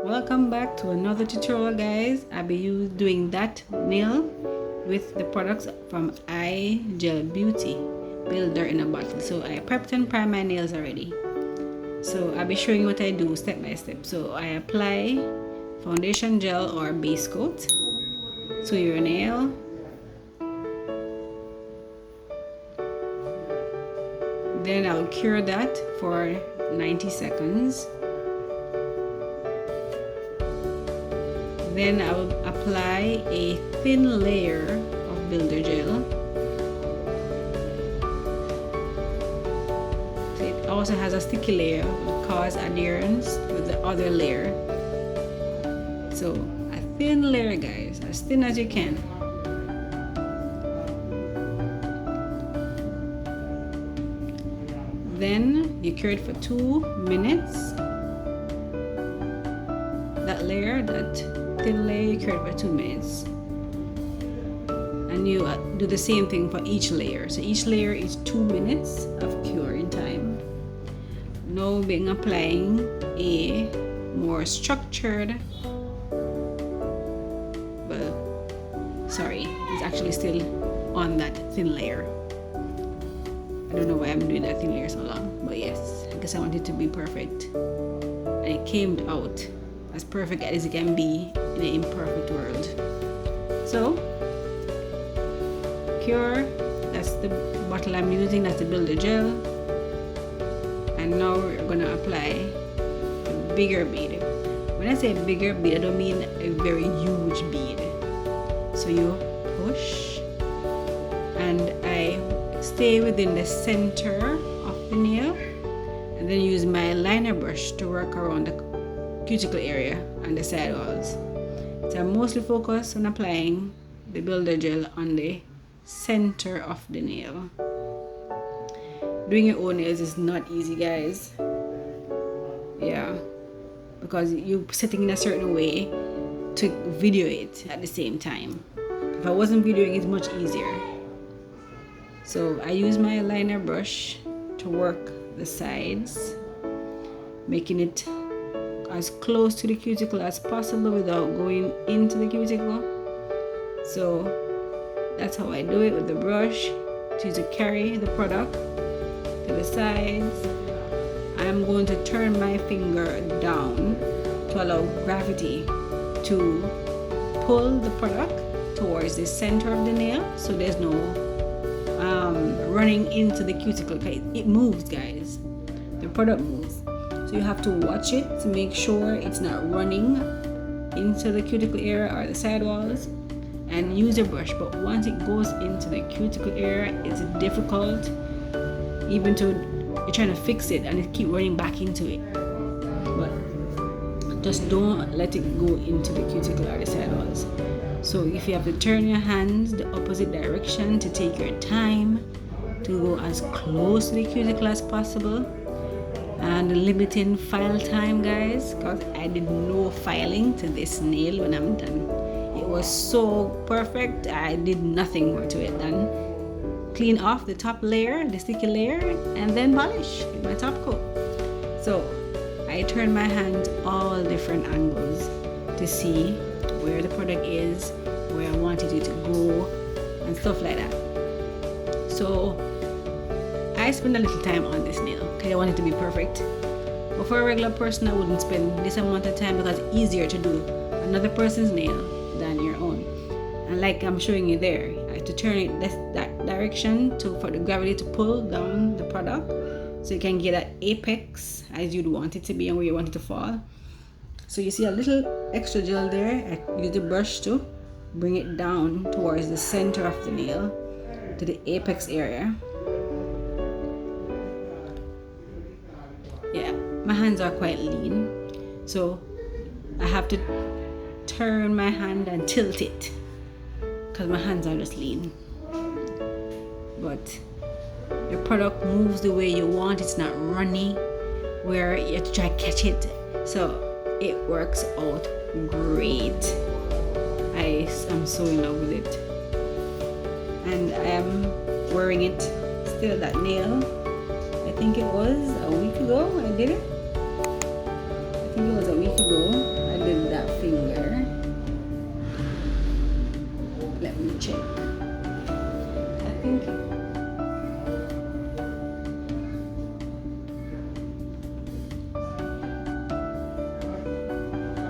Welcome back to another tutorial, guys. I'll be doing that nail with the products from Gel Beauty Builder in a bottle. So I prepped and primed my nails already. So I'll be showing what I do step by step. So I apply foundation gel or base coat to your nail. Then I'll cure that for 90 seconds. Then I will apply a thin layer of builder gel. So it also has a sticky layer that cause adherence with the other layer. So a thin layer, guys, as thin as you can. Then you cure it for 2 minutes. That layer, that thin layer, you cure it for 2 minutes. And you do the same thing for each layer. So each layer is 2 minutes of curing time. Now being applying a more structured, it's actually still on that thin layer. I don't know why I'm doing that thin layer so long, but yes, because I want it to be perfect. And it came out as perfect as it can be in an imperfect world. So, cure, that's the bottle I'm using, that's the builder gel. And now we're gonna apply a bigger bead. When I say bigger bead, I don't mean a very huge bead. So you push, and I stay within the center of the nail, and then use my liner brush to work around the cuticle area and the side walls. So I'm mostly focused on applying the builder gel on the center of the nail. Doing your own nails is not easy, guys. Yeah, because you're setting in a certain way to video it at the same time. If I wasn't videoing, it's much easier. So I use my liner brush to work the sides, making it as close to the cuticle as possible without going into the cuticle. So that's how I do it with the brush, to carry the product to the sides. I'm going to turn my finger down to allow gravity to pull the product towards the center of the nail, so there's no running into the cuticle. It moves, guys. The product moves, so you have to watch it to make sure it's not running into the cuticle area or the side walls, and use a brush. But once it goes into the cuticle area, it's difficult, even to you're trying to fix it and it keep running back into it. But just don't let it go into the cuticle or the side walls. So if you have to turn your hands the opposite direction to take your time to go as close to the cuticle as possible, and limiting file time, guys, because I did no filing to this nail when I'm done. It was so perfect, I did nothing more to it then. Clean off the top layer, the sticky layer, and then polish with my top coat. So I turn my hand all different angles to see where the product is, where I wanted it to go, and stuff like that. So I spend a little time on this nail because I want it to be perfect. But for a regular person, I wouldn't spend this amount of time because it's easier to do another person's nail than your own. And like I'm showing you there, I have to turn it that direction for the gravity to pull down the product, so you can get that apex as you'd want it to be and where you want it to fall. So you see a little extra gel there. I use the brush to bring it down towards the center of the nail to the apex area. Yeah, my hands are quite lean, so I have to turn my hand and tilt it because my hands are just lean. But the product moves the way you want. It's not runny where you have to try to catch it. So it works out great. I am so in love with it, and I am wearing it still. That nail, I think it was a week ago I did it. I think it was a week ago I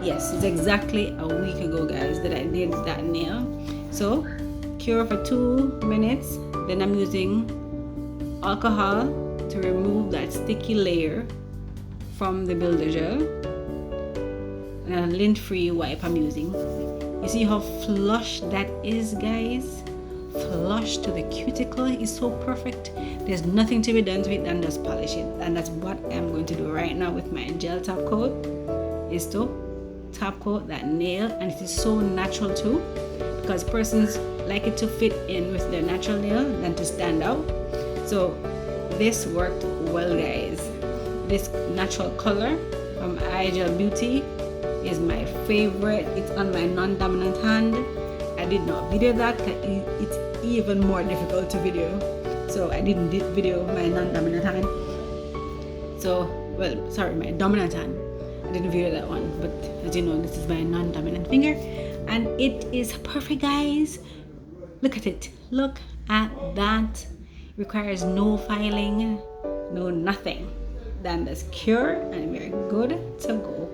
Yes, it's exactly a week ago, guys, that I did that nail. So cure for 2 minutes, then I'm using alcohol to remove that sticky layer from the builder gel, and a lint free wipe I'm using. You see how flush that is, guys? Flush to the cuticle is so perfect. There's nothing to be done to it than just polish it, and that's what I'm going to do right now with my gel top coat, is to top coat that nail. And it is so natural too, because persons like it to fit in with their natural nail than to stand out. So this worked well, guys. This natural color from Ideal Beauty is my favorite. It's on my non-dominant hand. I did not video that because it's even more difficult to video, so I didn't video my non-dominant hand. So, well, sorry, my dominant hand. I didn't video that one, but as you know, this is my non-dominant finger, and it is perfect, guys. Look at it. Look at that. Requires no filing, no nothing. Then that's cure, and we're good to go.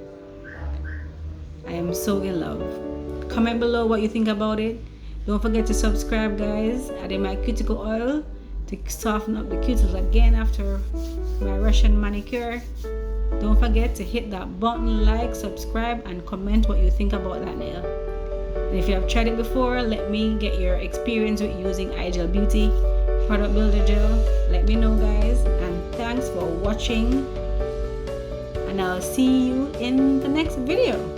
I am so in love. Comment below what you think about it. Don't forget to subscribe, guys. Adding my cuticle oil to soften up the cuticles again after my Russian manicure. Don't forget to hit that button, like, subscribe, and comment what you think about that nail. And if you have tried it before, let me get your experience with using Ideal Beauty product builder gel. Let me know, guys, and thanks for watching, and I'll see you in the next video.